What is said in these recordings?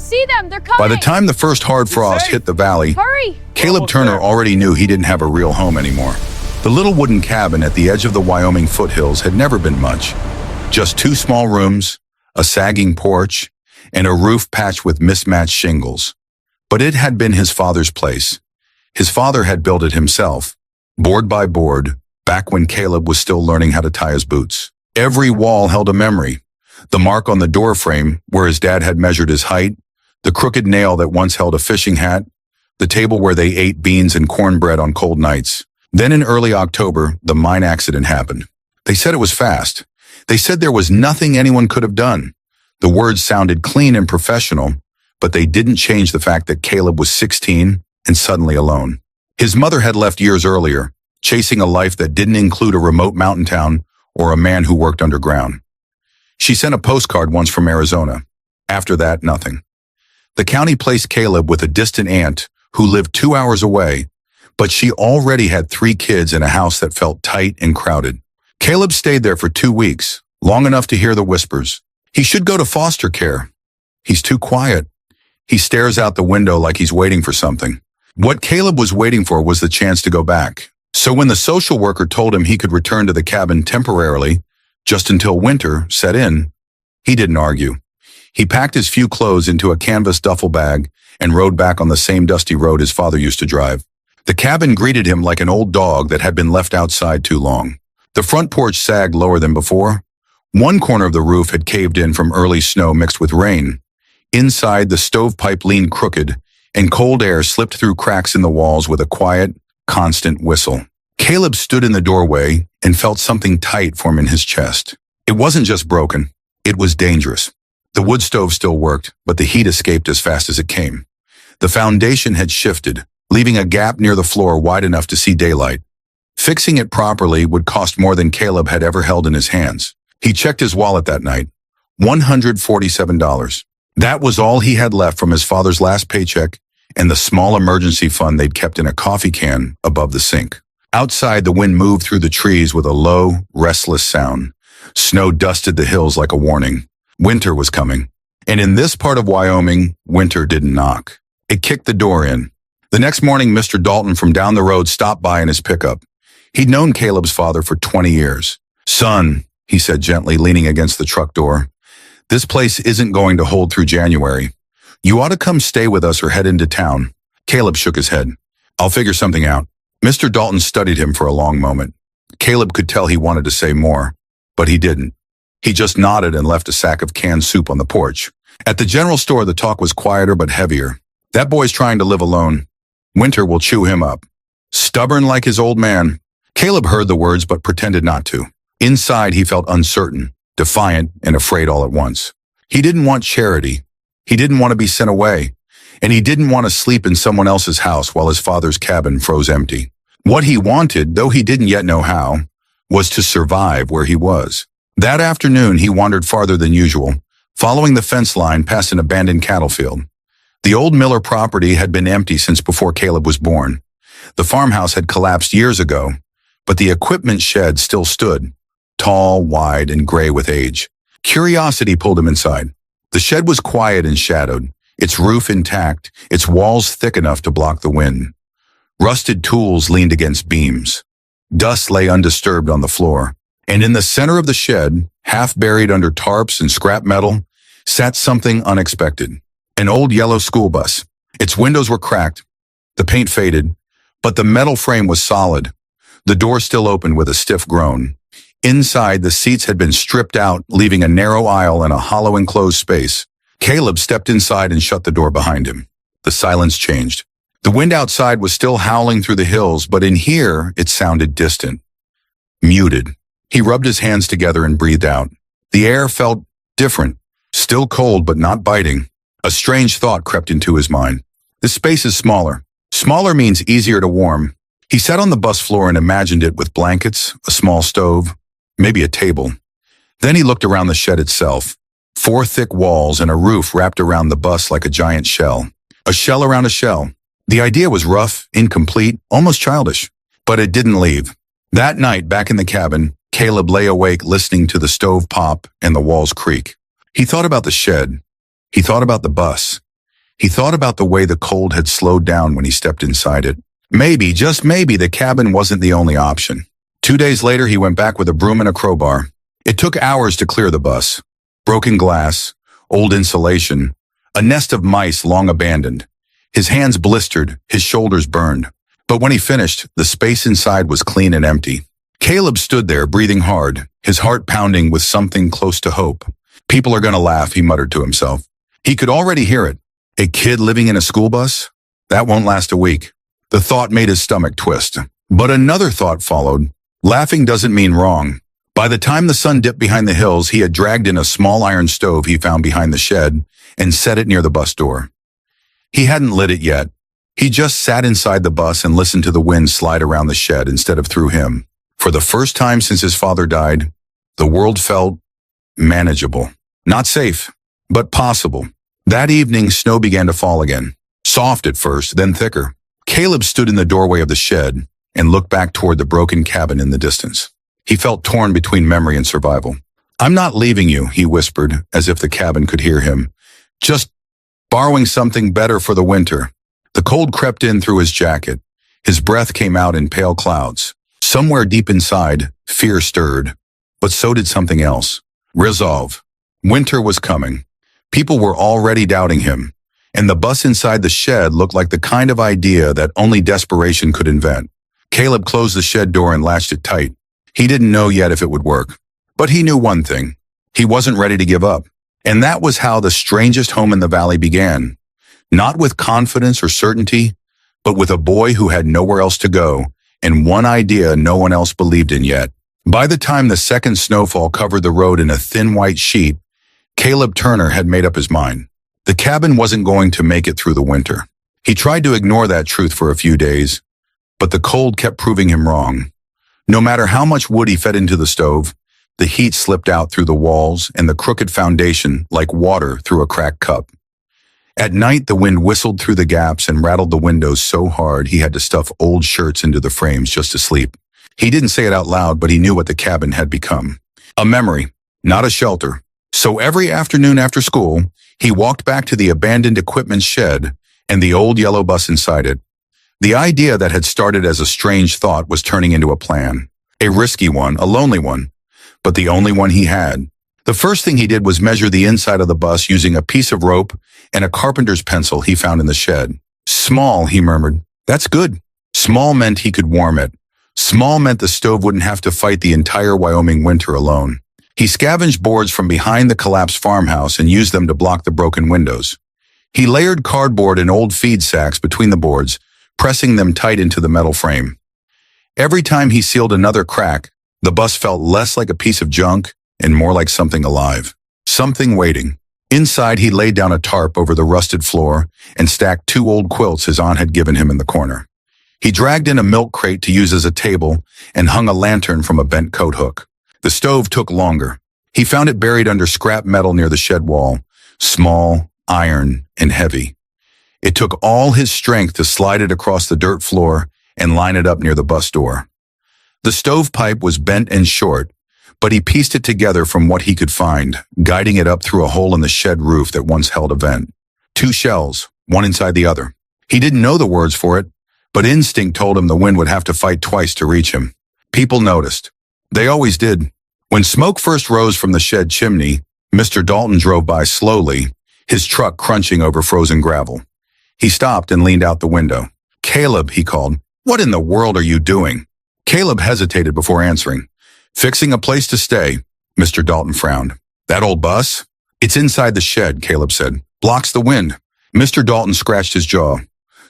see them. They're coming. By the time the first hard frost hit the valley, Hurry. Caleb Turner already knew he didn't have a real home anymore. The little wooden cabin at the edge of the Wyoming foothills had never been much. Just 2 small rooms, a sagging porch, and a roof patched with mismatched shingles. But it had been his father's place. His father had built it himself, board by board, back when Caleb was still learning how to tie his boots. Every wall held a memory. The mark on the door frame where his dad had measured his height, the crooked nail that once held a fishing hat, the table where they ate beans and cornbread on cold nights. Then in early October, the mine accident happened. They said it was fast. They said there was nothing anyone could have done. The words sounded clean and professional, but they didn't change the fact that Caleb was 16 and suddenly alone. His mother had left years earlier, chasing a life that didn't include a remote mountain town or a man who worked underground. She sent a postcard once from Arizona. After that, nothing. The county placed Caleb with a distant aunt who lived 2 hours away, but she already had 3 kids in a house that felt tight and crowded. Caleb stayed there for 2 weeks, long enough to hear the whispers. He should go to foster care. He's too quiet. He stares out the window like he's waiting for something. What Caleb was waiting for was the chance to go back. So when the social worker told him he could return to the cabin temporarily, just until winter set in, he didn't argue. He packed his few clothes into a canvas duffel bag and rode back on the same dusty road his father used to drive. The cabin greeted him like an old dog that had been left outside too long. The front porch sagged lower than before. One corner of the roof had caved in from early snow mixed with rain. Inside, the stovepipe leaned crooked, and cold air slipped through cracks in the walls with a quiet, constant whistle. Caleb stood in the doorway and felt something tight form in his chest. It wasn't just broken, it was dangerous. The wood stove still worked, but the heat escaped as fast as it came. The foundation had shifted, leaving a gap near the floor wide enough to see daylight. Fixing it properly would cost more than Caleb had ever held in his hands. He checked his wallet that night. $147. That was all he had left from his father's last paycheck and the small emergency fund they'd kept in a coffee can above the sink. Outside, the wind moved through the trees with a low, restless sound. Snow dusted the hills like a warning. Winter was coming. And in this part of Wyoming, winter didn't knock. It kicked the door in. The next morning, Mr. Dalton from down the road stopped by in his pickup. He'd known Caleb's father for 20 years. "Son," he said gently, leaning against the truck door, "this place isn't going to hold through January. You ought to come stay with us or head into town." Caleb shook his head. "I'll figure something out." Mr. Dalton studied him for a long moment. Caleb could tell he wanted to say more, but he didn't. He just nodded and left a sack of canned soup on the porch. At the general store, the talk was quieter but heavier. "That boy's trying to live alone. Winter will chew him up. Stubborn like his old man." Caleb heard the words but pretended not to. Inside, he felt uncertain, defiant, and afraid all at once. He didn't want charity. He didn't want to be sent away. And he didn't want to sleep in someone else's house while his father's cabin froze empty. What he wanted, though he didn't yet know how, was to survive where he was. That afternoon, he wandered farther than usual, following the fence line past an abandoned cattle field. The old Miller property had been empty since before Caleb was born. The farmhouse had collapsed years ago, but the equipment shed still stood, tall, wide, and gray with age. Curiosity pulled him inside. The shed was quiet and shadowed, its roof intact, its walls thick enough to block the wind. Rusted tools leaned against beams. Dust lay undisturbed on the floor. And in the center of the shed, half buried under tarps and scrap metal, sat something unexpected. An old yellow school bus. Its windows were cracked, the paint faded, but the metal frame was solid. The door still opened with a stiff groan. Inside, the seats had been stripped out, leaving a narrow aisle and a hollow enclosed space. Caleb stepped inside and shut the door behind him. The silence changed. The wind outside was still howling through the hills, but in here, it sounded distant, muted. He rubbed his hands together and breathed out. The air felt different, still cold but not biting. A strange thought crept into his mind. This space is smaller. Smaller means easier to warm. He sat on the bus floor and imagined it with blankets, a small stove, maybe a table. Then he looked around the shed itself. 4 thick walls and a roof wrapped around the bus like a giant shell. A shell around a shell. The idea was rough, incomplete, almost childish. But it didn't leave. That night, back in the cabin, Caleb lay awake listening to the stove pop and the walls creak. He thought about the shed. He thought about the bus. He thought about the way the cold had slowed down when he stepped inside it. Maybe, just maybe, the cabin wasn't the only option. 2 days later, he went back with a broom and a crowbar. It took hours to clear the bus. Broken glass, old insulation, a nest of mice long abandoned. His hands blistered, his shoulders burned. But when he finished, the space inside was clean and empty. Caleb stood there, breathing hard, his heart pounding with something close to hope. People are going to laugh, he muttered to himself. He could already hear it. A kid living in a school bus? That won't last a week. The thought made his stomach twist. But another thought followed. Laughing doesn't mean wrong. By the time the sun dipped behind the hills, he had dragged in a small iron stove he found behind the shed and set it near the bus door. He hadn't lit it yet. He just sat inside the bus and listened to the wind slide around the shed instead of through him. For the first time since his father died, the world felt manageable. Not safe, but possible. That evening, snow began to fall again. Soft at first, then thicker. Caleb stood in the doorway of the shed and looked back toward the broken cabin in the distance. He felt torn between memory and survival. "I'm not leaving you," he whispered, as if the cabin could hear him. "Just borrowing something better for the winter." The cold crept in through his jacket. His breath came out in pale clouds. Somewhere deep inside, fear stirred. But so did something else. Resolve. Winter was coming. People were already doubting him. And the bus inside the shed looked like the kind of idea that only desperation could invent. Caleb closed the shed door and latched it tight. He didn't know yet if it would work. But he knew one thing. He wasn't ready to give up. And that was how the strangest home in the valley began. Not with confidence or certainty, but with a boy who had nowhere else to go, and one idea no one else believed in yet. By the time the second snowfall covered the road in a thin white sheet, Caleb Turner had made up his mind. The cabin wasn't going to make it through the winter. He tried to ignore that truth for a few days, but the cold kept proving him wrong. No matter how much wood he fed into the stove, the heat slipped out through the walls and the crooked foundation like water through a cracked cup. At night, the wind whistled through the gaps and rattled the windows so hard he had to stuff old shirts into the frames just to sleep. He didn't say it out loud, but he knew what the cabin had become. A memory, not a shelter. So every afternoon after school, he walked back to the abandoned equipment shed and the old yellow bus inside it. The idea that had started as a strange thought was turning into a plan. A risky one, a lonely one, but the only one he had. The first thing he did was measure the inside of the bus using a piece of rope and a carpenter's pencil he found in the shed. Small, he murmured. That's good. Small meant he could warm it. Small meant the stove wouldn't have to fight the entire Wyoming winter alone. He scavenged boards from behind the collapsed farmhouse and used them to block the broken windows. He layered cardboard and old feed sacks between the boards, pressing them tight into the metal frame. Every time he sealed another crack, the bus felt less like a piece of junk and more like something alive. Something waiting. Inside, he laid down a tarp over the rusted floor and stacked 2 old quilts his aunt had given him in the corner. He dragged in a milk crate to use as a table and hung a lantern from a bent coat hook. The stove took longer. He found it buried under scrap metal near the shed wall, small, iron, and heavy. It took all his strength to slide it across the dirt floor and line it up near the bus door. The stovepipe was bent and short, but he pieced it together from what he could find, guiding it up through a hole in the shed roof that once held a vent. 2 shells, one inside the other. He didn't know the words for it, but instinct told him the wind would have to fight twice to reach him. People noticed. They always did. When smoke first rose from the shed chimney, Mr. Dalton drove by slowly, his truck crunching over frozen gravel. He stopped and leaned out the window. "Caleb," he called, "what in the world are you doing?" Caleb hesitated before answering. "Fixing a place to stay," Mr. Dalton frowned. "That old bus?" "It's inside the shed," Caleb said. "Blocks the wind." Mr. Dalton scratched his jaw.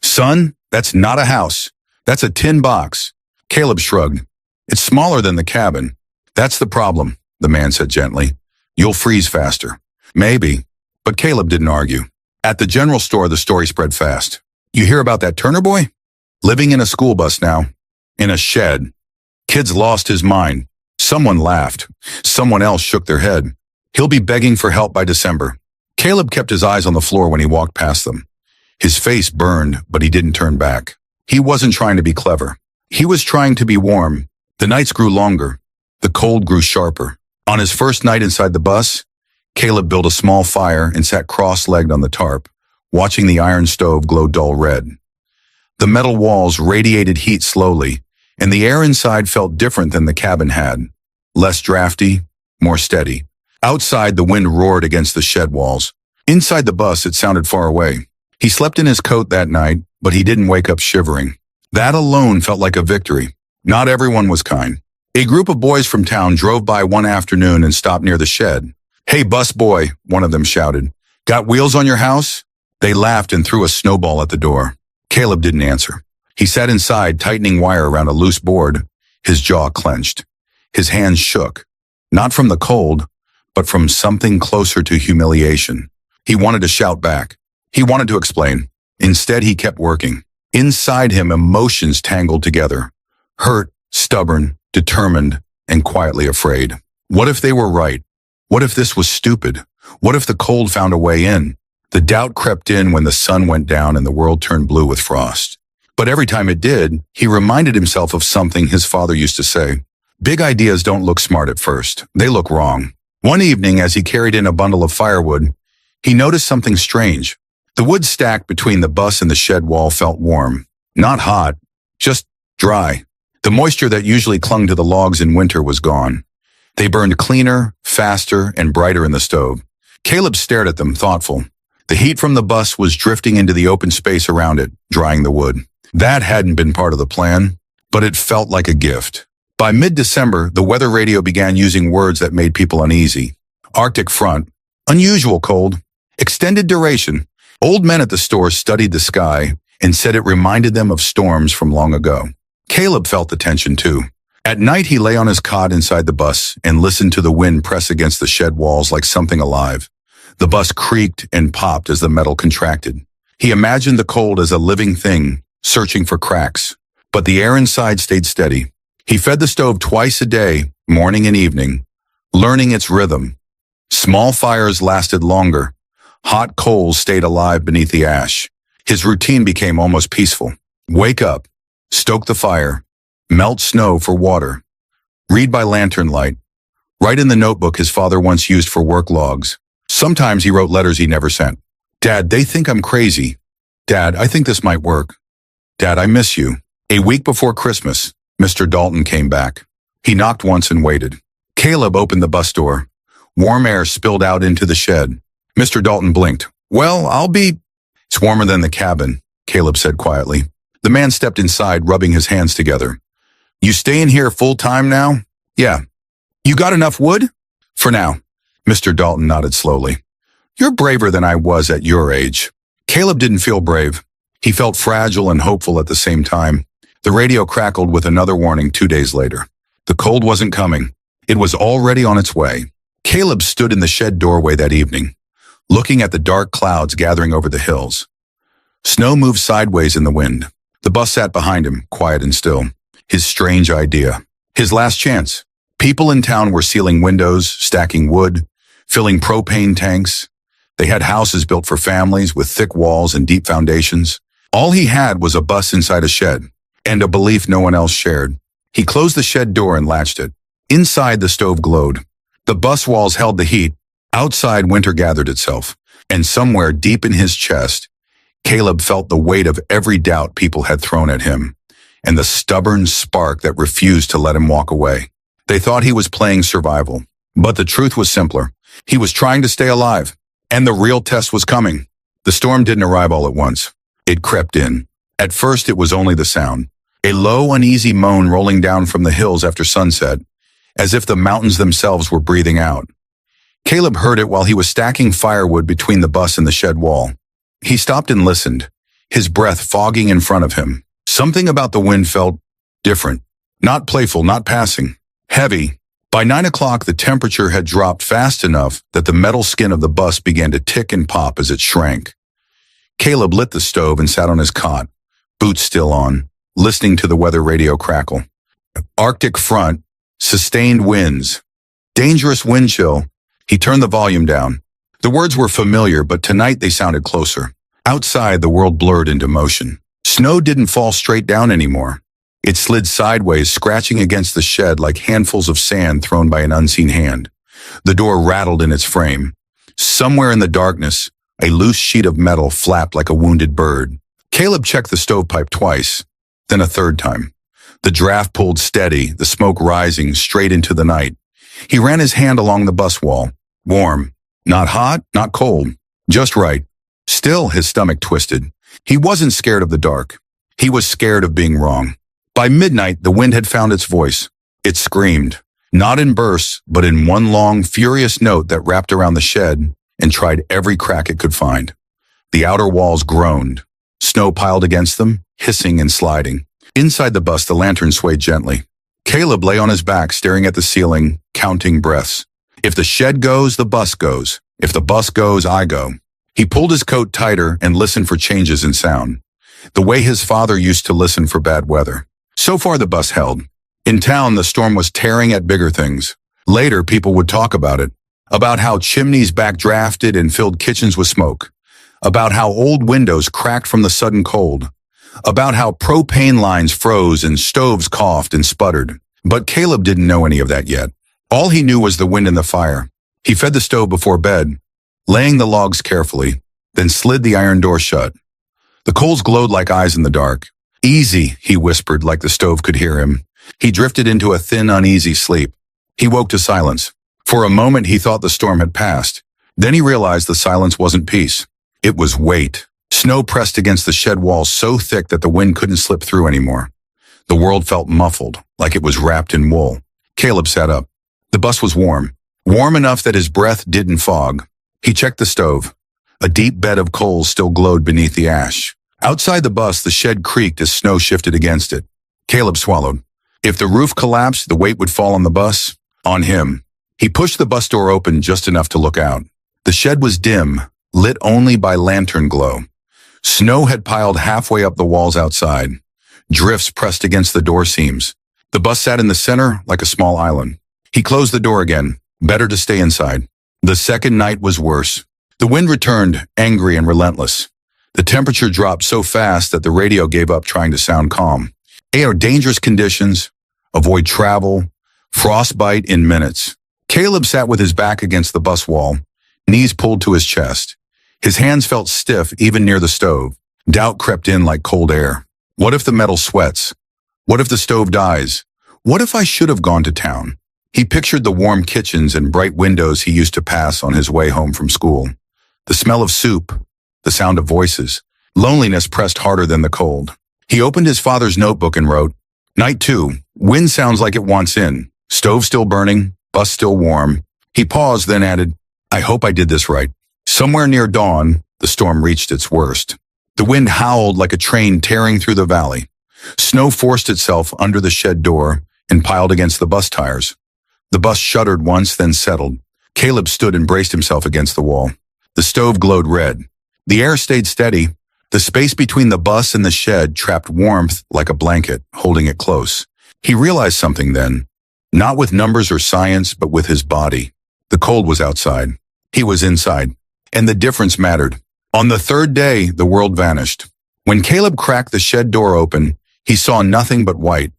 "Son, that's not a house. That's a tin box." Caleb shrugged. "It's smaller than the cabin." "That's the problem," the man said gently. "You'll freeze faster." "Maybe." But Caleb didn't argue. At the general store, the story spread fast. "You hear about that Turner boy? Living in a school bus now. In a shed. Kid's lost his mind." Someone laughed. Someone else shook their head. "He'll be begging for help by December." Caleb kept his eyes on the floor when he walked past them. His face burned, but he didn't turn back. He wasn't trying to be clever. He was trying to be warm. The nights grew longer. The cold grew sharper. On his first night inside the bus, Caleb built a small fire and sat cross-legged on the tarp, watching the iron stove glow dull red. The metal walls radiated heat slowly, and the air inside felt different than the cabin had. Less drafty, more steady. Outside, the wind roared against the shed walls. Inside the bus, it sounded far away. He slept in his coat that night, but he didn't wake up shivering. That alone felt like a victory. Not everyone was kind. A group of boys from town drove by one afternoon and stopped near the shed. "Hey, bus boy," one of them shouted. "Got wheels on your house?" They laughed and threw a snowball at the door. Caleb didn't answer. He sat inside, tightening wire around a loose board, his jaw clenched. His hands shook, not from the cold, but from something closer to humiliation. He wanted to shout back. He wanted to explain. Instead, he kept working. Inside him, emotions tangled together. Hurt, stubborn, determined, and quietly afraid. What if they were right? What if this was stupid? What if the cold found a way in? The doubt crept in when the sun went down and the world turned blue with frost. But every time it did, he reminded himself of something his father used to say. Big ideas don't look smart at first. They look wrong. One evening, as he carried in a bundle of firewood, he noticed something strange. The wood stacked between the bus and the shed wall felt warm. Not hot, just dry. The moisture that usually clung to the logs in winter was gone. They burned cleaner, faster, and brighter in the stove. Caleb stared at them, thoughtful. The heat from the bus was drifting into the open space around it, drying the wood. That hadn't been part of the plan, but it felt like a gift. By mid-December, the weather radio began using words that made people uneasy. Arctic front, unusual cold, extended duration. Old men at the store studied the sky and said it reminded them of storms from long ago. Caleb felt the tension too. At night, he lay on his cot inside the bus and listened to the wind press against the shed walls like something alive. The bus creaked and popped as the metal contracted. He imagined the cold as a living thing, searching for cracks. But the air inside stayed steady. He fed the stove twice a day, morning and evening, learning its rhythm. Small fires lasted longer. Hot coals stayed alive beneath the ash. His routine became almost peaceful. Wake up, stoke the fire, melt snow for water, read by lantern light, write in the notebook his father once used for work logs. Sometimes he wrote letters he never sent. "Dad, they think I'm crazy. Dad, I think this might work. Dad, I miss you." A week before Christmas, Mr. Dalton came back. He knocked once and waited. Caleb opened the bus door. Warm air spilled out into the shed. Mr. Dalton blinked. "Well, It's warmer than the cabin," Caleb said quietly. The man stepped inside, rubbing his hands together. "You staying here full time now?" "Yeah." "You got enough wood?" "For now." Mr. Dalton nodded slowly. "You're braver than I was at your age." Caleb didn't feel brave. He felt fragile and hopeful at the same time. The radio crackled with another warning 2 days later. The cold wasn't coming. It was already on its way. Caleb stood in the shed doorway that evening, looking at the dark clouds gathering over the hills. Snow moved sideways in the wind. The bus sat behind him, quiet and still. His strange idea. His last chance. People in town were sealing windows, stacking wood, filling propane tanks. They had houses built for families with thick walls and deep foundations. All he had was a bus inside a shed, and a belief no one else shared. He closed the shed door and latched it. Inside, the stove glowed. The bus walls held the heat. Outside, winter gathered itself. And somewhere deep in his chest, Caleb felt the weight of every doubt people had thrown at him, and the stubborn spark that refused to let him walk away. They thought he was playing survival, but the truth was simpler. He was trying to stay alive, and the real test was coming. The storm didn't arrive all at once. It crept in. At first, it was only the sound. A low, uneasy moan rolling down from the hills after sunset, as if the mountains themselves were breathing out. Caleb heard it while he was stacking firewood between the bus and the shed wall. He stopped and listened, his breath fogging in front of him. Something about the wind felt different. Not playful, not passing. Heavy. By 9 o'clock, the temperature had dropped fast enough that the metal skin of the bus began to tick and pop as it shrank. Caleb lit the stove and sat on his cot, boots still on, listening to the weather radio crackle. Arctic front, sustained winds, dangerous wind chill. He turned the volume down. The words were familiar, but tonight they sounded closer. Outside, the world blurred into motion. Snow didn't fall straight down anymore. It slid sideways, scratching against the shed like handfuls of sand thrown by an unseen hand. The door rattled in its frame. Somewhere in the darkness, A loose sheet of metal flapped like a wounded bird. Caleb checked the stovepipe twice, then a third time. The draft pulled steady, the smoke rising straight into the night. He ran his hand along the bus wall. Warm. Not hot, not cold. Just right. Still, his stomach twisted. He wasn't scared of the dark. He was scared of being wrong. By midnight, the wind had found its voice. It screamed, not in bursts, but in one long, furious note that wrapped around the shed and tried every crack it could find. The outer walls groaned. Snow piled against them, hissing and sliding. Inside the bus, the lantern swayed gently. Caleb lay on his back, staring at the ceiling, counting breaths. If the shed goes, the bus goes. If the bus goes, I go. He pulled his coat tighter and listened for changes in sound, the way his father used to listen for bad weather. So far, the bus held. In town, the storm was tearing at bigger things. Later, people would talk about it, about how chimneys backdrafted and filled kitchens with smoke, about how old windows cracked from the sudden cold, about how propane lines froze and stoves coughed and sputtered. But Caleb didn't know any of that yet. All he knew was the wind and the fire. He fed the stove before bed, laying the logs carefully, then slid the iron door shut. The coals glowed like eyes in the dark. Easy, he whispered like the stove could hear him. He drifted into a thin, uneasy sleep. He woke to silence. For a moment, he thought the storm had passed. Then he realized the silence wasn't peace. It was weight. Snow pressed against the shed wall so thick that the wind couldn't slip through anymore. The world felt muffled, like it was wrapped in wool. Caleb sat up. The bus was warm. Warm enough that his breath didn't fog. He checked the stove. A deep bed of coals still glowed beneath the ash. Outside the bus, the shed creaked as snow shifted against it. Caleb swallowed. If the roof collapsed, the weight would fall on the bus, on him. He pushed the bus door open just enough to look out. The shed was dim, lit only by lantern glow. Snow had piled halfway up the walls outside. Drifts pressed against the door seams. The bus sat in the center like a small island. He closed the door again. Better to stay inside. The second night was worse. The wind returned, angry and relentless. The temperature dropped so fast that the radio gave up trying to sound calm. Air dangerous conditions. Avoid travel. Frostbite in minutes. Caleb sat with his back against the bus wall, knees pulled to his chest. His hands felt stiff even near the stove. Doubt crept in like cold air. What if the metal sweats? What if the stove dies? What if I should have gone to town? He pictured the warm kitchens and bright windows he used to pass on his way home from school. The smell of soup, the sound of voices. Loneliness pressed harder than the cold. He opened his father's notebook and wrote, Night 2, wind sounds like it wants in. Stove still burning, bus still warm. He paused, then added, I hope I did this right. Somewhere near dawn, the storm reached its worst. The wind howled like a train tearing through the valley. Snow forced itself under the shed door and piled against the bus tires. The bus shuddered once, then settled. Caleb stood and braced himself against the wall. The stove glowed red. The air stayed steady. The space between the bus and the shed trapped warmth like a blanket, holding it close. He realized something then, not with numbers or science, but with his body. The cold was outside. He was inside. And the difference mattered. On the third day, the world vanished. When Caleb cracked the shed door open, he saw nothing but white.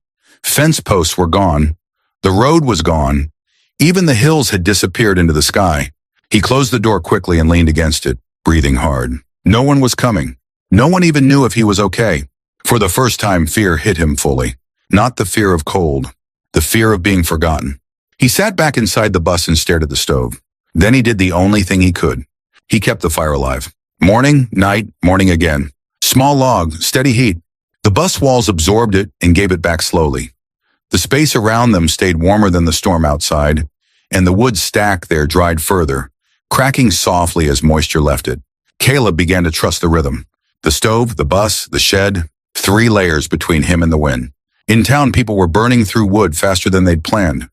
Fence posts were gone. The road was gone. Even the hills had disappeared into the sky. He closed the door quickly and leaned against it, breathing hard. No one was coming. No one even knew if he was okay. For the first time, fear hit him fully. Not the fear of cold, the fear of being forgotten. He sat back inside the bus and stared at the stove. Then he did the only thing he could. He kept the fire alive. Morning, night, morning again. Small log, steady heat. The bus walls absorbed it and gave it back slowly. The space around them stayed warmer than the storm outside, and the wood stacked there dried further, cracking softly as moisture left it. Caleb began to trust the rhythm. The stove, the bus, the shed, 3 layers between him and the wind. In town, people were burning through wood faster than they'd planned.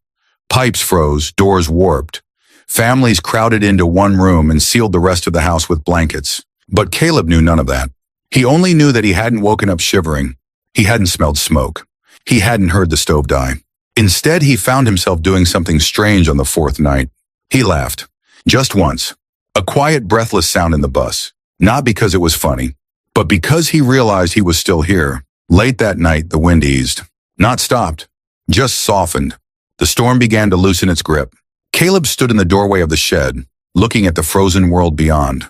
Pipes froze, doors warped. Families crowded into one room and sealed the rest of the house with blankets. But Caleb knew none of that. He only knew that he hadn't woken up shivering. He hadn't smelled smoke. He hadn't heard the stove die. Instead, he found himself doing something strange on the 4th night. He laughed. Just once. A quiet, breathless sound in the bus. Not because it was funny, but because he realized he was still here. Late that night, the wind eased. Not stopped. Just softened. The storm began to loosen its grip. Caleb stood in the doorway of the shed, looking at the frozen world beyond.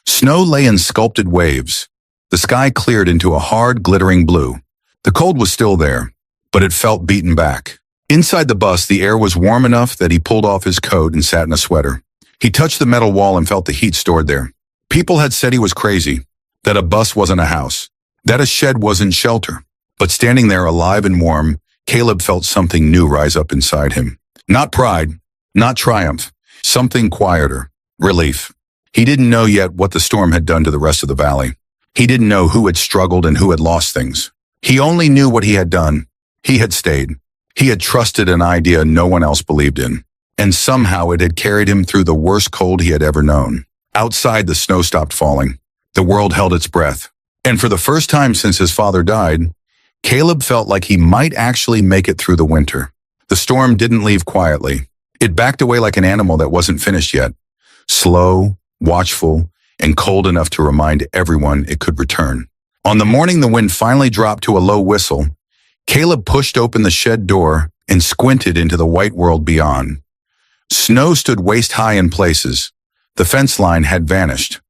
Snow lay in sculpted waves. The sky cleared into a hard, glittering blue. The cold was still there, but it felt beaten back. Inside the bus, the air was warm enough that he pulled off his coat and sat in a sweater. He touched the metal wall and felt the heat stored there. People had said he was crazy, that a bus wasn't a house, that a shed wasn't shelter. But standing there alive and warm, Caleb felt something new rise up inside him. Not pride, not triumph, something quieter, relief. He didn't know yet what the storm had done to the rest of the valley. He didn't know who had struggled and who had lost things. He only knew what he had done. He had stayed. He had trusted an idea no one else believed in. And somehow it had carried him through the worst cold he had ever known. Outside, the snow stopped falling. The world held its breath. And for the first time since his father died, Caleb felt like he might actually make it through the winter. The storm didn't leave quietly. It backed away like an animal that wasn't finished yet. Slow, watchful, and cold enough to remind everyone it could return. On the morning the wind finally dropped to a low whistle, Caleb pushed open the shed door and squinted into the white world beyond. Snow stood waist-high in places. The fence line had vanished.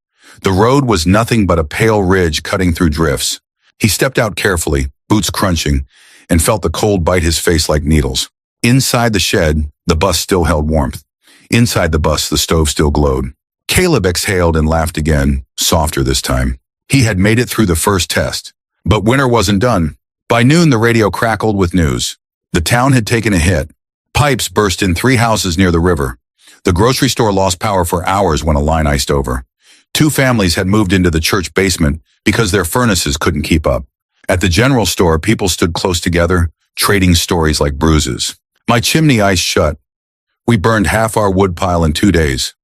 The road was nothing but a pale ridge cutting through drifts. He stepped out carefully, boots crunching, and felt the cold bite his face like needles. Inside the shed, the bus still held warmth. Inside the bus, the stove still glowed. Caleb exhaled and laughed again, softer this time. He had made it through the first test. But winter wasn't done. By noon, the radio crackled with news. The town had taken a hit. Pipes burst in 3 houses near the river. The grocery store lost power for hours when a line iced over. 2 families had moved into the church basement because their furnaces couldn't keep up. At the general store, people stood close together, trading stories like bruises. My chimney iced shut. We burned half our wood pile in 2 days.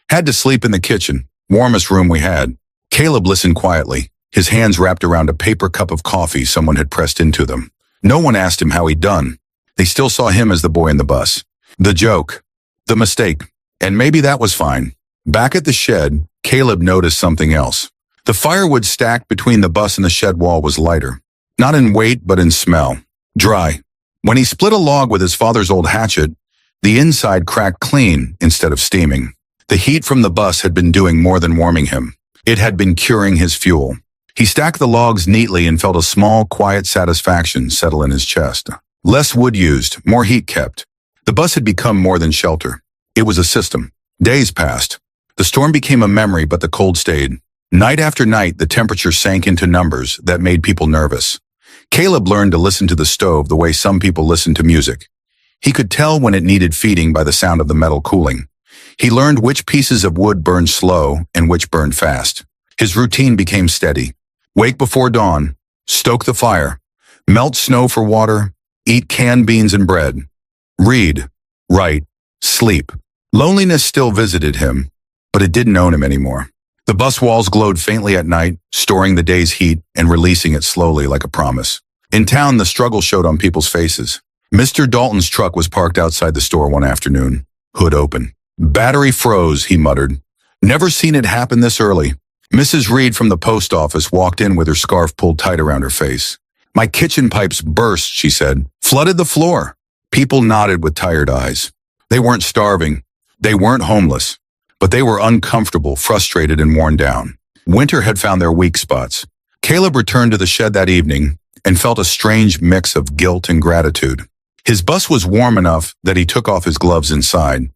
Had to sleep in the kitchen, warmest room we had. Caleb listened quietly, his hands wrapped around a paper cup of coffee someone had pressed into them. No one asked him how he'd done. They still saw him as the boy in the bus. The joke. The mistake. And maybe that was fine. Back at the shed, Caleb noticed something else. The firewood stacked between the bus and the shed wall was lighter. Not in weight, but in smell. Dry. When he split a log with his father's old hatchet, the inside cracked clean instead of steaming. The heat from the bus had been doing more than warming him. It had been curing his fuel. He stacked the logs neatly and felt a small, quiet satisfaction settle in his chest. Less wood used, more heat kept. The bus had become more than shelter. It was a system. Days passed. The storm became a memory, but the cold stayed. Night after night, the temperature sank into numbers that made people nervous. Caleb learned to listen to the stove the way some people listen to music. He could tell when it needed feeding by the sound of the metal cooling. He learned which pieces of wood burned slow and which burned fast. His routine became steady. Wake before dawn, stoke the fire, melt snow for water, eat canned beans and bread. Read, write, sleep. Loneliness still visited him, but it didn't own him anymore. The bus walls glowed faintly at night, storing the day's heat and releasing it slowly like a promise. In town, the struggle showed on people's faces. Mr. Dalton's truck was parked outside the store one afternoon, hood open. Battery froze, he muttered. Never seen it happen this early. Mrs. Reed from the post office walked in with her scarf pulled tight around her face. My kitchen pipes burst, she said. Flooded the floor. People nodded with tired eyes. They weren't starving. They weren't homeless. But they were uncomfortable, frustrated, and worn down. Winter had found their weak spots. Caleb returned to the shed that evening and felt a strange mix of guilt and gratitude. His bus was warm enough that he took off his gloves inside.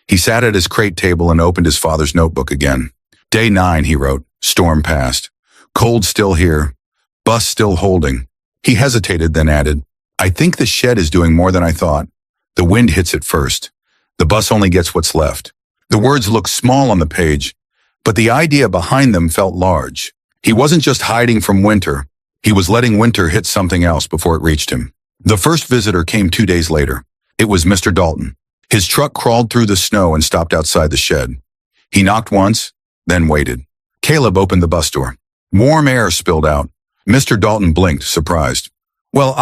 He sat at his crate table and opened his father's notebook again. Day 9, he wrote. Storm passed. Cold still here. Bus still holding. He hesitated, then added, I think the shed is doing more than I thought. The wind hits it first. The bus only gets what's left. The words looked small on the page, but the idea behind them felt large. He wasn't just hiding from winter. He was letting winter hit something else before it reached him. The first visitor came 2 days later. It was Mr. Dalton. His truck crawled through the snow and stopped outside the shed. He knocked once, then waited. Caleb opened the bus door. Warm air spilled out. Mr. Dalton blinked, surprised. Well,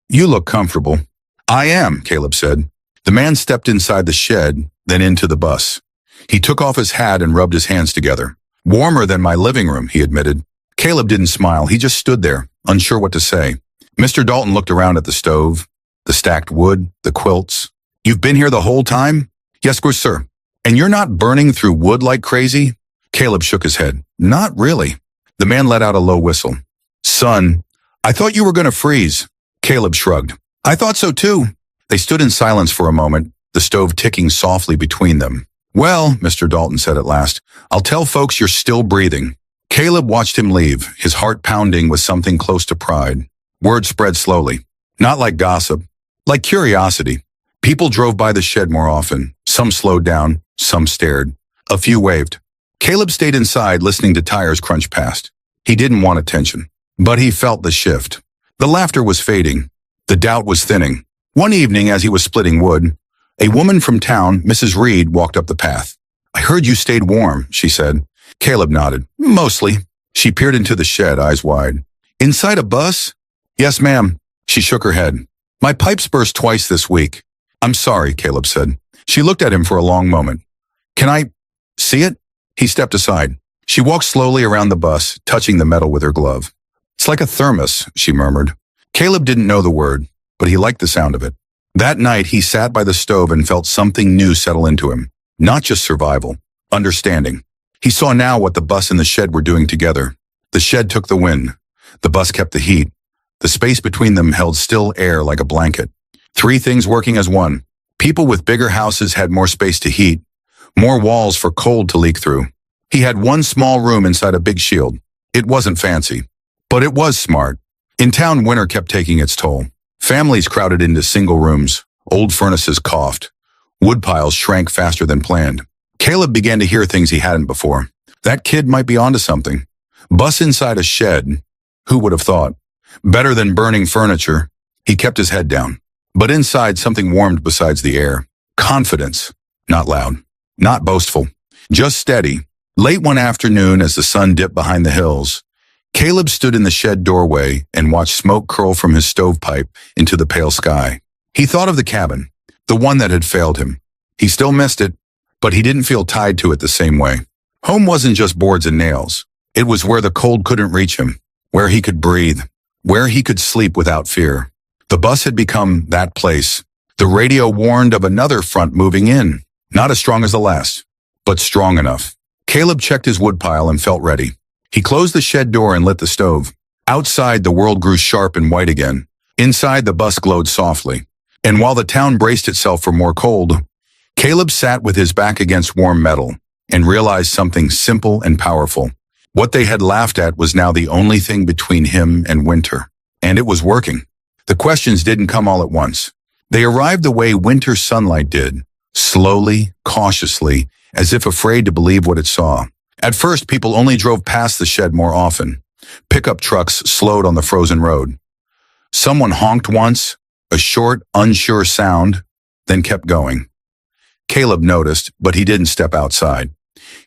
you look comfortable. I am, Caleb said. The man stepped inside the shed, then into the bus. He took off his hat and rubbed his hands together. Warmer than my living room, he admitted. Caleb didn't smile. He just stood there, unsure what to say. Mr. Dalton looked around at the stove, the stacked wood, the quilts. You've been here the whole time? Yes, sir. And you're not burning through wood like crazy? Caleb shook his head. Not really. The man let out a low whistle. Son, I thought you were going to freeze. Caleb shrugged. I thought so too. They stood in silence for a moment, the stove ticking softly between them. Well, Mr. Dalton said at last, I'll tell folks you're still breathing. Caleb watched him leave, his heart pounding with something close to pride. Word spread slowly. Not like gossip, like curiosity. People drove by the shed more often. Some slowed down, some stared. A few waved. Caleb stayed inside listening to tires crunch past. He didn't want attention, but he felt the shift. The laughter was fading. The doubt was thinning. One evening as he was splitting wood, a woman from town, Mrs. Reed, walked up the path. I heard you stayed warm, she said. Caleb nodded. Mostly. She peered into the shed, eyes wide. Inside a bus? Yes, ma'am. She shook her head. My pipes burst twice this week. I'm sorry, Caleb said. She looked at him for a long moment. Can I see it? He stepped aside. She walked slowly around the bus, touching the metal with her glove. It's like a thermos, she murmured. Caleb didn't know the word, but he liked the sound of it. That night, he sat by the stove and felt something new settle into him. Not just survival, understanding. He saw now what the bus and the shed were doing together. The shed took the wind. The bus kept the heat. The space between them held still air like a blanket. Three things working as one. People with bigger houses had more space to heat, more walls for cold to leak through. He had one small room inside a big shield. It wasn't fancy, but it was smart. In town, winter kept taking its toll. Families crowded into single rooms. Old furnaces coughed. Wood piles shrank faster than planned. Caleb began to hear things he hadn't before. That kid might be onto something. Bus inside a shed. Who would have thought? Better than burning furniture. He kept his head down. But inside, something warmed besides the air. Confidence. Not loud. Not boastful. Just steady. Late one afternoon, as the sun dipped behind the hills, Caleb stood in the shed doorway and watched smoke curl from his stovepipe into the pale sky. He thought of the cabin, the one that had failed him. He still missed it, but he didn't feel tied to it the same way. Home wasn't just boards and nails. It was where the cold couldn't reach him, where he could breathe, where he could sleep without fear. The bus had become that place. The radio warned of another front moving in, not as strong as the last, but strong enough. Caleb checked his woodpile and felt ready. He closed the shed door and lit the stove. Outside, the world grew sharp and white again. Inside, the bus glowed softly. And while the town braced itself for more cold, Caleb sat with his back against warm metal and realized something simple and powerful. What they had laughed at was now the only thing between him and winter. And it was working. The questions didn't come all at once. They arrived the way winter sunlight did, slowly, cautiously, as if afraid to believe what it saw. At first, people only drove past the shed more often. Pickup trucks slowed on the frozen road. Someone honked once, a short, unsure sound, then kept going. Caleb noticed, but he didn't step outside.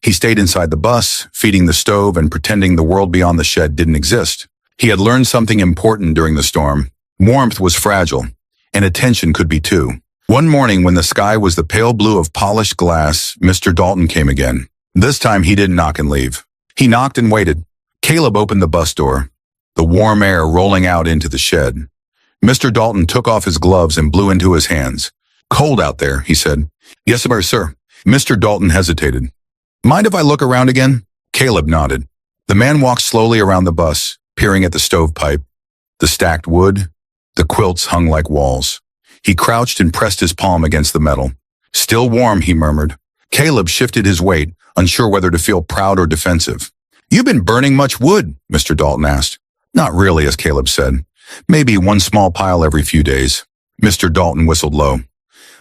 He stayed inside the bus, feeding the stove and pretending the world beyond the shed didn't exist. He had learned something important during the storm. Warmth was fragile, and attention could be too. One morning when the sky was the pale blue of polished glass, Mr. Dalton came again. This time he didn't knock and leave. He knocked and waited. Caleb opened the bus door, the warm air rolling out into the shed. Mr. Dalton took off his gloves and blew into his hands. Cold out there, he said. Yes, sir. Mr. Dalton hesitated. Mind if I look around again? Caleb nodded. The man walked slowly around the bus, peering at the stovepipe, the stacked wood, the quilts hung like walls. He crouched and pressed his palm against the metal. Still warm, he murmured. Caleb shifted his weight, unsure whether to feel proud or defensive. You've been burning much wood, Mr. Dalton asked. Not really, as Caleb said. Maybe one small pile every few days. Mr. Dalton whistled low.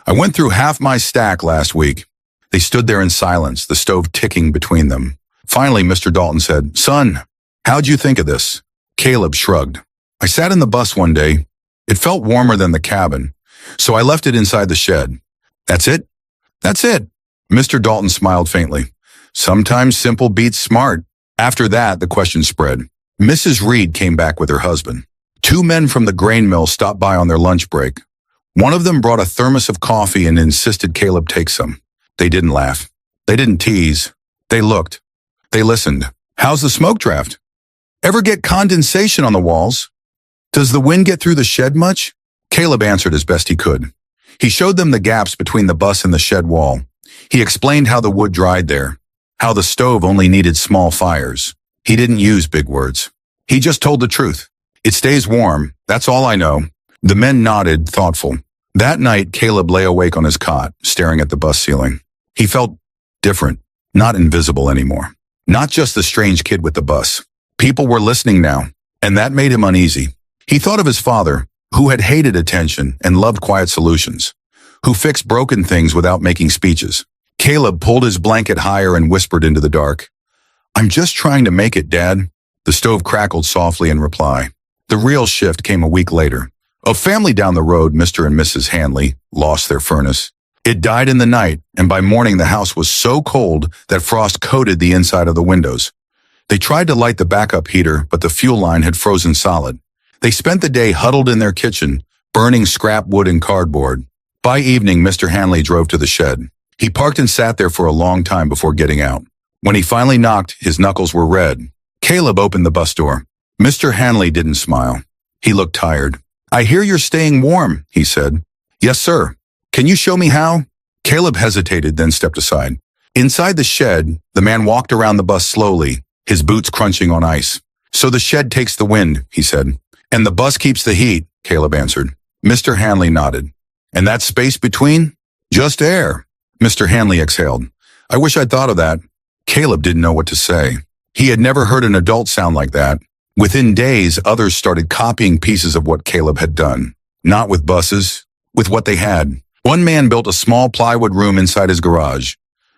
I went through half my stack last week. They stood there in silence, the stove ticking between them. Finally, Mr. Dalton said, Son, how'd you think of this? Caleb shrugged. I sat in the bus one day. It felt warmer than the cabin, so I left it inside the shed. That's it? That's it. Mr. Dalton smiled faintly. Sometimes simple beats smart. After that, the question spread. Mrs. Reed came back with her husband. Two men from the grain mill stopped by on their lunch break. One of them brought a thermos of coffee and insisted Caleb take some. They didn't laugh. They didn't tease. They looked. They listened. How's the smoke draft? Ever get condensation on the walls? Does the wind get through the shed much? Caleb answered as best he could. He showed them the gaps between the bus and the shed wall. He explained how the wood dried there, how the stove only needed small fires. He didn't use big words. He just told the truth. It stays warm, that's all I know. The men nodded, thoughtful. That night, Caleb lay awake on his cot, staring at the bus ceiling. He felt different, not invisible anymore. Not just the strange kid with the bus. People were listening now, and that made him uneasy. He thought of his father, who had hated attention and loved quiet solutions, who fixed broken things without making speeches. Caleb pulled his blanket higher and whispered into the dark. "I'm just trying to make it, Dad." The stove crackled softly in reply. The real shift came a week later. A family down the road, Mr. and Mrs. Hanley, lost their furnace. It died in the night, and by morning the house was so cold that frost coated the inside of the windows. They tried to light the backup heater, but the fuel line had frozen solid. They spent the day huddled in their kitchen, burning scrap wood and cardboard. By evening, Mr. Hanley drove to the shed. He parked and sat there for a long time before getting out. When he finally knocked, his knuckles were red. Caleb opened the bus door. Mr. Hanley didn't smile. He looked tired. "I hear you're staying warm," he said. "Yes, sir. Can you show me how?" Caleb hesitated, then stepped aside. Inside the shed, the man walked around the bus slowly, his boots crunching on ice. "So the shed takes the wind," he said. "And the bus keeps the heat," Caleb answered. Mr. Hanley nodded. "And that space between?" "Just air." Mr. Hanley exhaled. "I wish I'd thought of that." Caleb didn't know what to say. He had never heard an adult sound like that. Within days, others started copying pieces of what Caleb had done. Not with buses, with what they had. One man built a small plywood room inside his garage.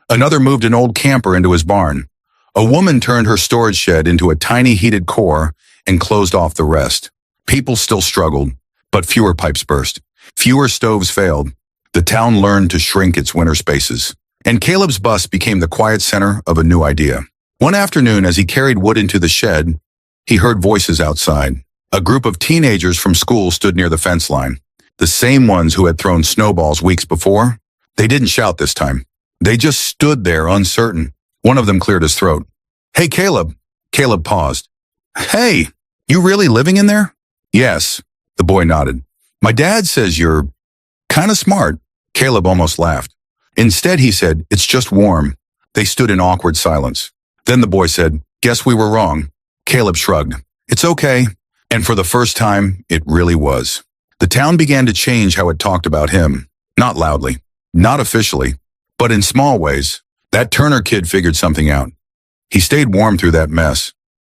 Another moved an old camper into his barn. A woman turned her storage shed into a tiny heated core and closed off the rest. People still struggled, but fewer pipes burst. Fewer stoves failed. The town learned to shrink its winter spaces. And Caleb's bus became the quiet center of a new idea. One afternoon, as he carried wood into the shed, he heard voices outside. A group of teenagers from school stood near the fence line. The same ones who had thrown snowballs weeks before. They didn't shout this time. They just stood there, uncertain. One of them cleared his throat. "Hey, Caleb." Caleb paused. "Hey, you really living in there?" "Yes," the boy nodded. "My dad says you're kind of smart." Caleb almost laughed. Instead, he said, "It's just warm." They stood in awkward silence. Then the boy said, "Guess we were wrong." Caleb shrugged. "It's okay." And for the first time, it really was. The town began to change how it talked about him. Not loudly, not officially, but in small ways. That Turner kid figured something out. He stayed warm through that mess.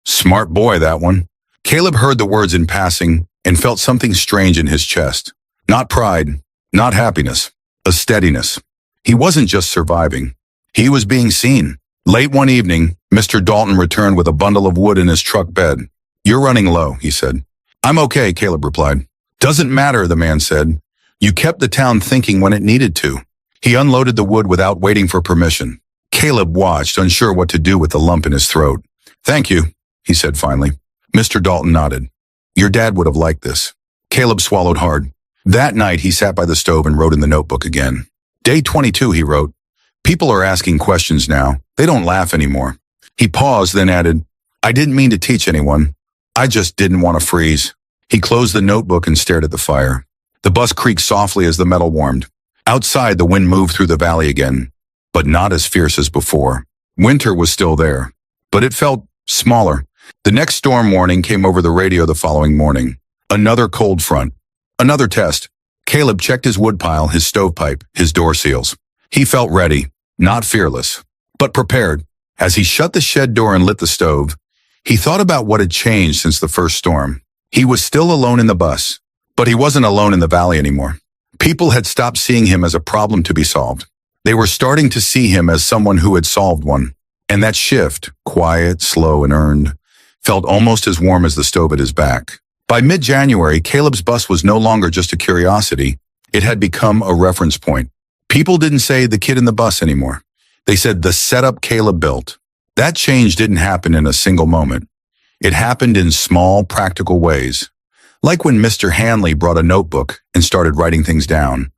Smart boy, that one. Caleb heard the words in passing and felt something strange in his chest. Not pride, not happiness, a steadiness. He wasn't just surviving. He was being seen. Late one evening, Mr. Dalton returned with a bundle of wood in his truck bed. "You're running low," he said. "I'm okay," Caleb replied. "Doesn't matter," the man said. "You kept the town thinking when it needed to." He unloaded the wood without waiting for permission. Caleb watched, unsure what to do with the lump in his throat. "Thank you," he said finally. Mr. Dalton nodded. "Your dad would have liked this." Caleb swallowed hard. That night, he sat by the stove and wrote in the notebook again. Day 22, he wrote. "People are asking questions now. They don't laugh anymore." He paused, then added, "I didn't mean to teach anyone. I just didn't want to freeze." He closed the notebook and stared at the fire. The bus creaked softly as the metal warmed. Outside, the wind moved through the valley again, but not as fierce as before. Winter was still there, but it felt smaller. The next storm warning came over the radio the following morning. Another cold front. Another test. Caleb checked his woodpile, his stovepipe, his door seals. He felt ready, not fearless, but prepared. As he shut the shed door and lit the stove, he thought about what had changed since the first storm. He was still alone in the bus, but he wasn't alone in the valley anymore. People had stopped seeing him as a problem to be solved. They were starting to see him as someone who had solved one. And that shift, quiet, slow, and earned, felt almost as warm as the stove at his back. By mid-January, Caleb's bus was no longer just a curiosity. It had become a reference point. People didn't say the kid in the bus anymore. They said the setup Caleb built. That change didn't happen in a single moment. It happened in small, practical ways. Like when Mr. Hanley brought a notebook and started writing things down.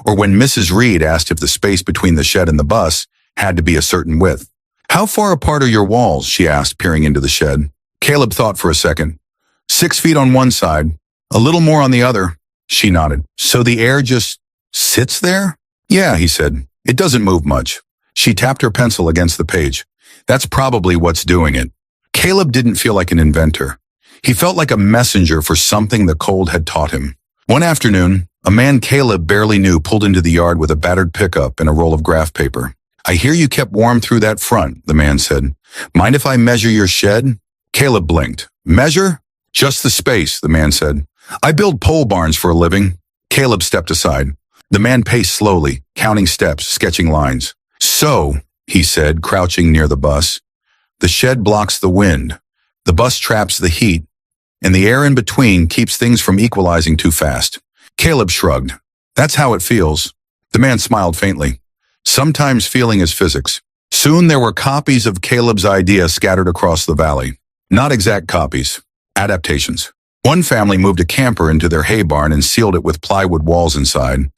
Or when Mrs. Reed asked if the space between the shed and the bus had to be a certain width. "How far apart are your walls?" she asked, peering into the shed. Caleb thought for a second. 6 feet on one side, a little more on the other. She nodded. "So the air just sits there?" "Yeah," he said. "It doesn't move much." She tapped her pencil against the page. That's probably what's doing it. Caleb didn't feel like an inventor. He felt like a messenger for something the cold had taught him. One afternoon, a man Caleb barely knew pulled into the yard with a battered pickup and a roll of graph paper. "I hear you kept warm through that front," the man said. "Mind if I measure your shed?" Caleb blinked. "Measure?" "Just the space," the man said. "I build pole barns for a living." Caleb stepped aside. The man paced slowly, counting steps, sketching lines. "So," he said, crouching near the bus, "the shed blocks the wind, the bus traps the heat, and the air in between keeps things from equalizing too fast." Caleb shrugged. "That's how it feels." The man smiled faintly. Sometimes feeling is physics. Soon there were copies of Caleb's idea scattered across the valley. Not exact copies, adaptations. One family moved a camper into their hay barn and sealed it with plywood walls inside.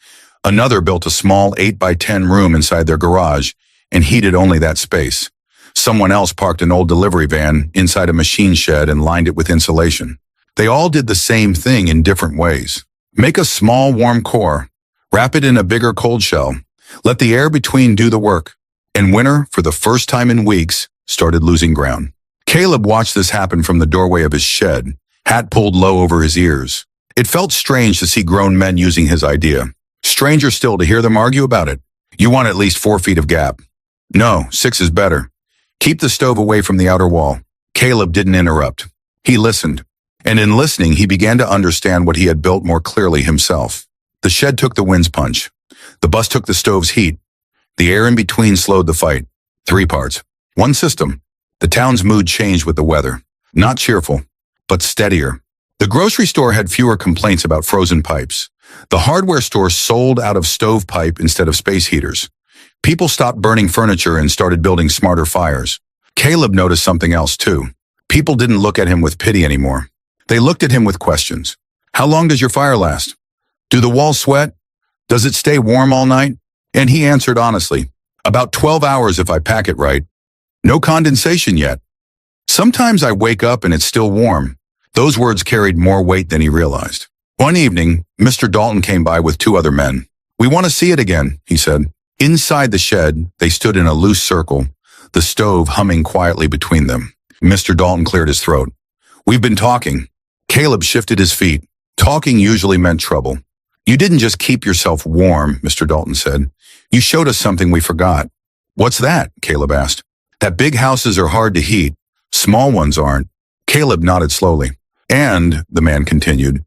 Another built a small 8x10 room inside their garage and heated only that space. Someone else parked an old delivery van inside a machine shed and lined it with insulation. They all did the same thing in different ways. Make a small warm core, wrap it in a bigger cold shell, let the air between do the work. And winter, for the first time in weeks, started losing ground. Caleb watched this happen from the doorway of his shed, hat pulled low over his ears. It felt strange to see grown men using his idea. Stranger still to hear them argue about it. "You want at least 4 feet of gap." "No, 6 is better. Keep the stove away from the outer wall." Caleb didn't interrupt. He listened. And in listening, he began to understand what he had built more clearly himself. The shed took the wind's punch. The bus took the stove's heat. The air in between slowed the fight. 3 parts. 1 system. The town's mood changed with the weather. Not cheerful, but steadier. The grocery store had fewer complaints about frozen pipes. The hardware store sold out of stovepipe instead of space heaters. People stopped burning furniture and started building smarter fires. Caleb noticed something else too. People didn't look at him with pity anymore. They looked at him with questions. "How long does your fire last? Do the walls sweat? Does it stay warm all night?" And he answered honestly, "About 12 hours if I pack it right. No condensation yet. Sometimes I wake up and it's still warm." Those words carried more weight than he realized. One evening, Mr. Dalton came by with 2 other men. "We want to see it again," he said. Inside the shed, they stood in a loose circle, the stove humming quietly between them. Mr. Dalton cleared his throat. "We've been talking." Caleb shifted his feet. Talking usually meant trouble. "You didn't just keep yourself warm," Mr. Dalton said. "You showed us something we forgot." "What's that?" Caleb asked. "That big houses are hard to heat. Small ones aren't." Caleb nodded slowly. "And," the man continued,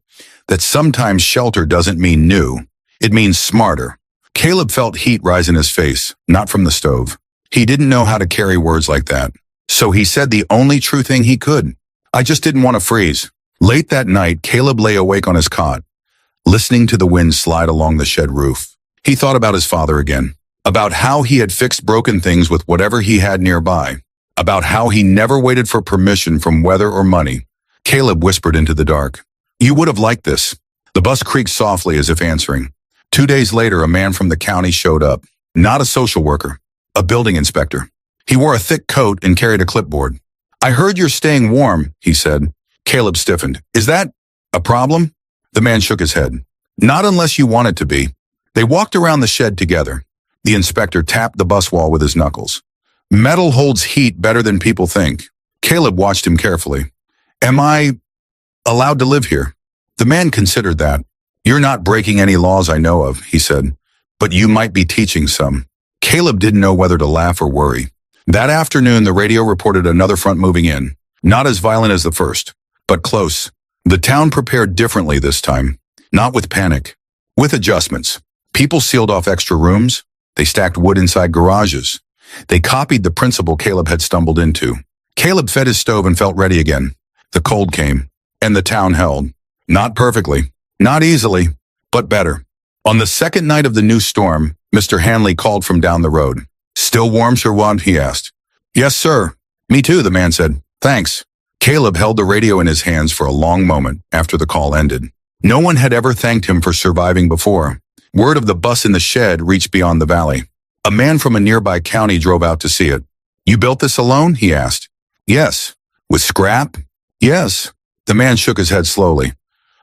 "that sometimes shelter doesn't mean new. It means smarter." Caleb felt heat rise in his face, not from the stove. He didn't know how to carry words like that. So he said the only true thing he could. "I just didn't want to freeze." Late that night, Caleb lay awake on his cot, listening to the wind slide along the shed roof. He thought about his father again, about how he had fixed broken things with whatever he had nearby, about how he never waited for permission from weather or money. Caleb whispered into the dark, "You would have liked this." The bus creaked softly as if answering. 2 days later, a man from the county showed up. Not a social worker, a building inspector. He wore a thick coat and carried a clipboard. "I heard you're staying warm," he said. Caleb stiffened. "Is that a problem?" The man shook his head. "Not unless you want it to be." They walked around the shed together. The inspector tapped the bus wall with his knuckles. "Metal holds heat better than people think." Caleb watched him carefully. "Am I allowed to live here?" The man considered that. "You're not breaking any laws I know of," he said, "but you might be teaching some." Caleb didn't know whether to laugh or worry. That afternoon, the radio reported another front moving in. Not as violent as the first, but close. The town prepared differently this time, not with panic, with adjustments. People sealed off extra rooms. They stacked wood inside garages. They copied the principle Caleb had stumbled into. Caleb fed his stove and felt ready again. The cold came, and the town held. Not perfectly, not easily, but better. On the second night of the new storm, Mr. Hanley called from down the road. "Still warm, Sir Juan?" he asked. "Yes, sir." "Me too," the man said. "Thanks." Caleb held the radio in his hands for a long moment after the call ended. No one had ever thanked him for surviving before. Word of the bus in the shed reached beyond the valley. A man from a nearby county drove out to see it. "You built this alone?" he asked. "Yes." "With scrap?" "Yes." The man shook his head slowly.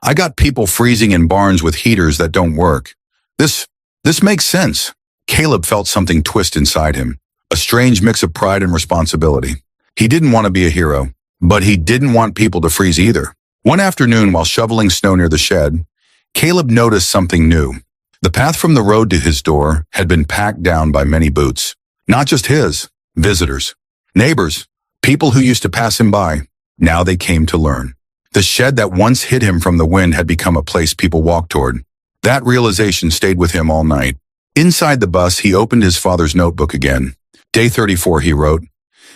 "I got people freezing in barns with heaters that don't work. This makes sense." Caleb felt something twist inside him. a strange mix of pride and responsibility. He didn't want to be a hero, but he didn't want people to freeze either. One afternoon, while shoveling snow near the shed, Caleb noticed something new. The path from the road to his door had been packed down by many boots. Not just his, visitors, neighbors, people who used to pass him by. Now they came to learn. The shed that once hid him from the wind had become a place people walked toward. That realization stayed with him all night. Inside the bus, he opened his father's notebook again. Day 34, he wrote.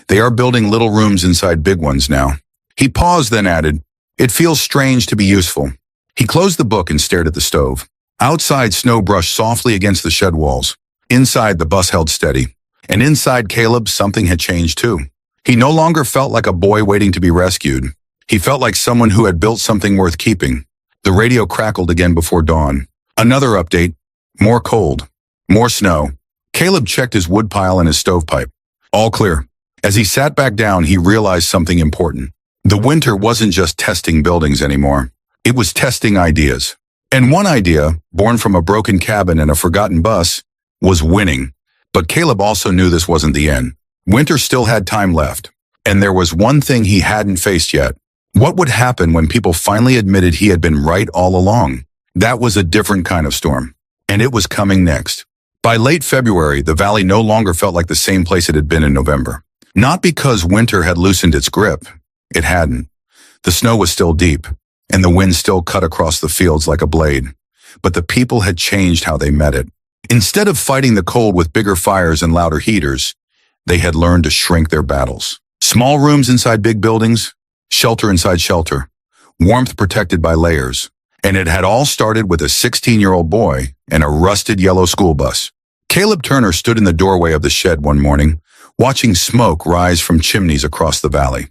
They are building little rooms inside big ones now. He paused, then added, it feels strange to be useful. He closed the book and stared at the stove. Outside, snow brushed softly against the shed walls. Inside, the bus held steady. And inside Caleb, something had changed too. He no longer felt like a boy waiting to be rescued. He felt like someone who had built something worth keeping. The radio crackled again before dawn. Another update. More cold. More snow. Caleb checked his woodpile and his stovepipe. All clear. As he sat back down, he realized something important. The winter wasn't just testing buildings anymore. It was testing ideas. And one idea, born from a broken cabin and a forgotten bus, was winning. But Caleb also knew this wasn't the end. Winter still had time left. And there was one thing he hadn't faced yet. What would happen when people finally admitted he had been right all along? That was a different kind of storm. And it was coming next. By late February, the valley no longer felt like the same place it had been in November. Not because winter had loosened its grip. It hadn't. The snow was still deep, and the wind still cut across the fields like a blade. But the people had changed how they met it. Instead of fighting the cold with bigger fires and louder heaters, they had learned to shrink their battles. Small rooms inside big buildings, shelter inside shelter, warmth protected by layers. And it had all started with a 16-year-old boy and a rusted yellow school bus. Caleb Turner stood in the doorway of the shed one morning, watching smoke rise from chimneys across the valley.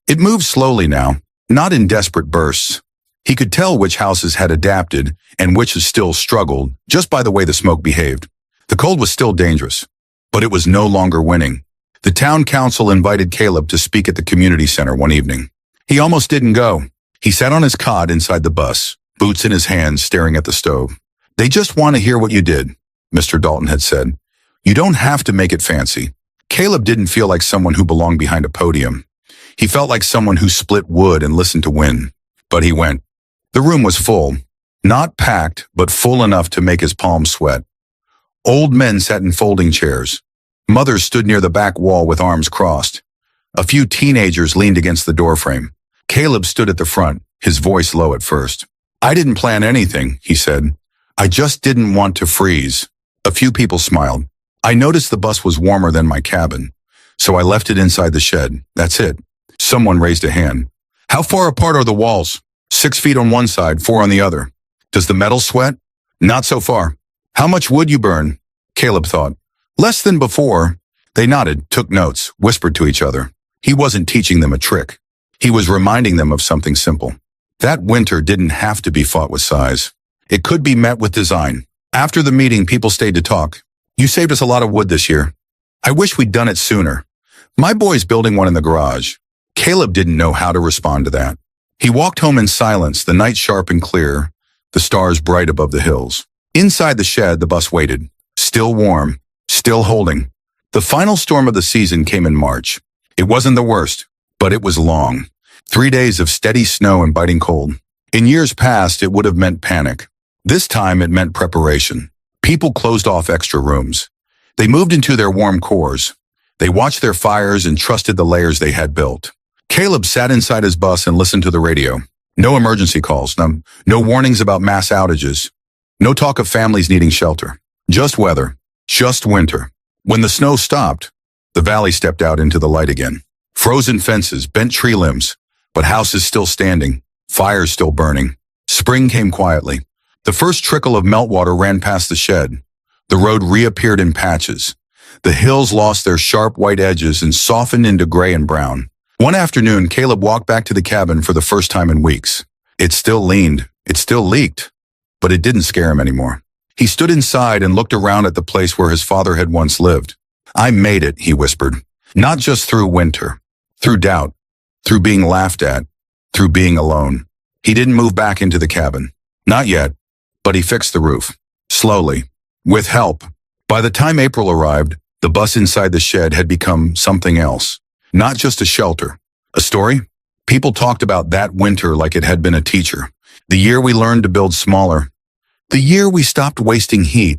It moved slowly now, not in desperate bursts. He could tell which houses had adapted and which had still struggled just by the way the smoke behaved. The cold was still dangerous, but it was no longer winning. The town council invited Caleb to speak at the community center one evening. He almost didn't go. He sat on his cot inside the bus, boots in his hands, staring at the stove. They just want to hear what you did, Mr. Dalton had said. You don't have to make it fancy. Caleb didn't feel like someone who belonged behind a podium. He felt like someone who split wood and listened to wind. But he went. The room was full. Not packed, but full enough to make his palms sweat. Old men sat in folding chairs. Mothers stood near the back wall with arms crossed. A few teenagers leaned against the doorframe. Caleb stood at the front, his voice low at first. I didn't plan anything, he said. I just didn't want to freeze. A few people smiled. I noticed the bus was warmer than my cabin, so I left it inside the shed. That's it. Someone raised a hand. How far apart are the walls? 6 feet on one side, 4 on the other. Does the metal sweat? Not so far. How much wood you burn? Caleb thought. Less than before. They nodded, took notes, whispered to each other. He wasn't teaching them a trick. He was reminding them of something simple. That winter didn't have to be fought with size. It could be met with design. After the meeting, people stayed to talk. You saved us a lot of wood this year. I wish we'd done it sooner. My boy's building one in the garage. Caleb didn't know how to respond to that. He walked home in silence, the night sharp and clear, the stars bright above the hills. Inside the shed, the bus waited. Still warm, still holding. The final storm of the season came in March. It wasn't the worst, but it was long. 3 days of steady snow and biting cold. In years past, it would have meant panic. This time, it meant preparation. People closed off extra rooms. They moved into their warm cores. They watched their fires and trusted the layers they had built. Caleb sat inside his bus and listened to the radio. No emergency calls, no warnings about mass outages. No talk of families needing shelter. Just weather. Just winter. When the snow stopped, the valley stepped out into the light again. Frozen fences, bent tree limbs, but houses still standing, fires still burning. Spring came quietly. The first trickle of meltwater ran past the shed. The road reappeared in patches. The hills lost their sharp white edges and softened into gray and brown. One afternoon, Caleb walked back to the cabin for the first time in weeks. It still leaned, it still leaked, but it didn't scare him anymore. He stood inside and looked around at the place where his father had once lived. I made it, he whispered. Not just through winter, through doubt, through being laughed at, through being alone. He didn't move back into the cabin. Not yet, but he fixed the roof. Slowly. With help. By the time April arrived, The bus inside the shed had become something else. Not just a shelter. A story? People talked about that winter like it had been a teacher. The year we learned to build smaller. The year we stopped wasting heat.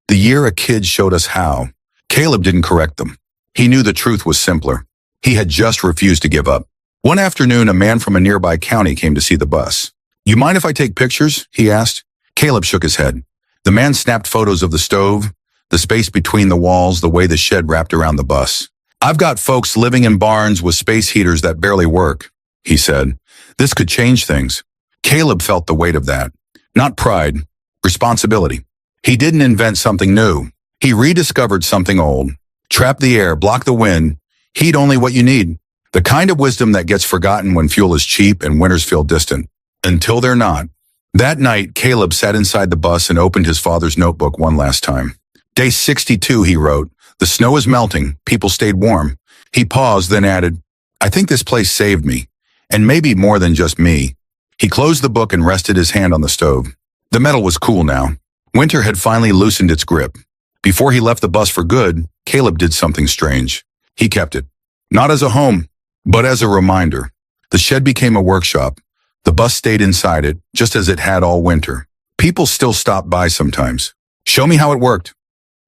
The year a kid showed us how. Caleb didn't correct them. He knew the truth was simpler. He had just refused to give up. One afternoon, a man from a nearby county came to see the bus. "You mind if I take pictures?" he asked. Caleb shook his head. The man snapped photos of the stove, the space between the walls, the way the shed wrapped around the bus. "I've got folks living in barns with space heaters that barely work," he said. This could change things. Caleb felt the weight of that. Not pride, responsibility. He didn't invent something new. He rediscovered something old. Trap the air, block the wind, heat only what you need. The kind of wisdom that gets forgotten when fuel is cheap and winters feel distant. Until they're not. That night, Caleb sat inside the bus and opened his father's notebook one last time. Day 62, he wrote. The snow is melting. People stayed warm. He paused, then added, "I think this place saved me. And maybe more than just me." He closed the book and rested his hand on the stove. The metal was cool now. Winter had finally loosened its grip. Before he left the bus for good, Caleb did something strange. He kept it. Not as a home, but as a reminder. The shed became a workshop. The bus stayed inside it, just as it had all winter. People still stopped by sometimes. "Show me how it worked.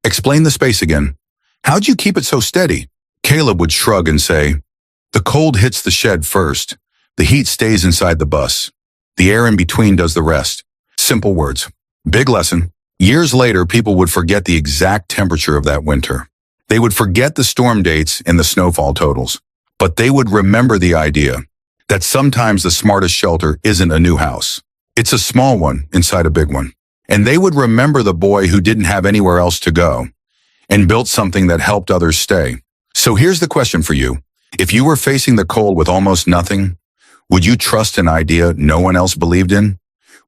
Explain the space again. How'd you keep it so steady?" Caleb would shrug and say, "The cold hits the shed first. The heat stays inside the bus. The air in between does the rest." Simple words. Big lesson. Years later, people would forget the exact temperature of that winter. They would forget the storm dates and the snowfall totals. But they would remember the idea that sometimes the smartest shelter isn't a new house. It's a small one inside a big one. And they would remember the boy who didn't have anywhere else to go and built something that helped others stay. So here's the question for you. If you were facing the cold with almost nothing, would you trust an idea no one else believed in?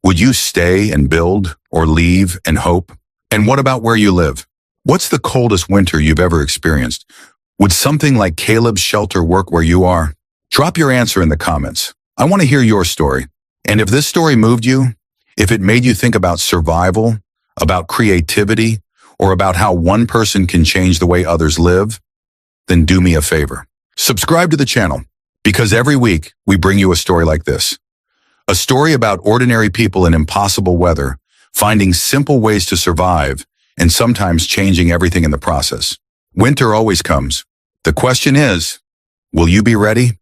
Would you stay and build or leave and hope? And what about where you live? What's the coldest winter you've ever experienced? Would something like Caleb's shelter work where you are? Drop your answer in the comments. I want to hear your story. And if this story moved you, if it made you think about survival, about creativity, or about how one person can change the way others live, then do me a favor. Subscribe to the channel, because every week we bring you a story like this. A story about ordinary people in impossible weather, finding simple ways to survive, and sometimes changing everything in the process. Winter always comes. The question is, will you be ready?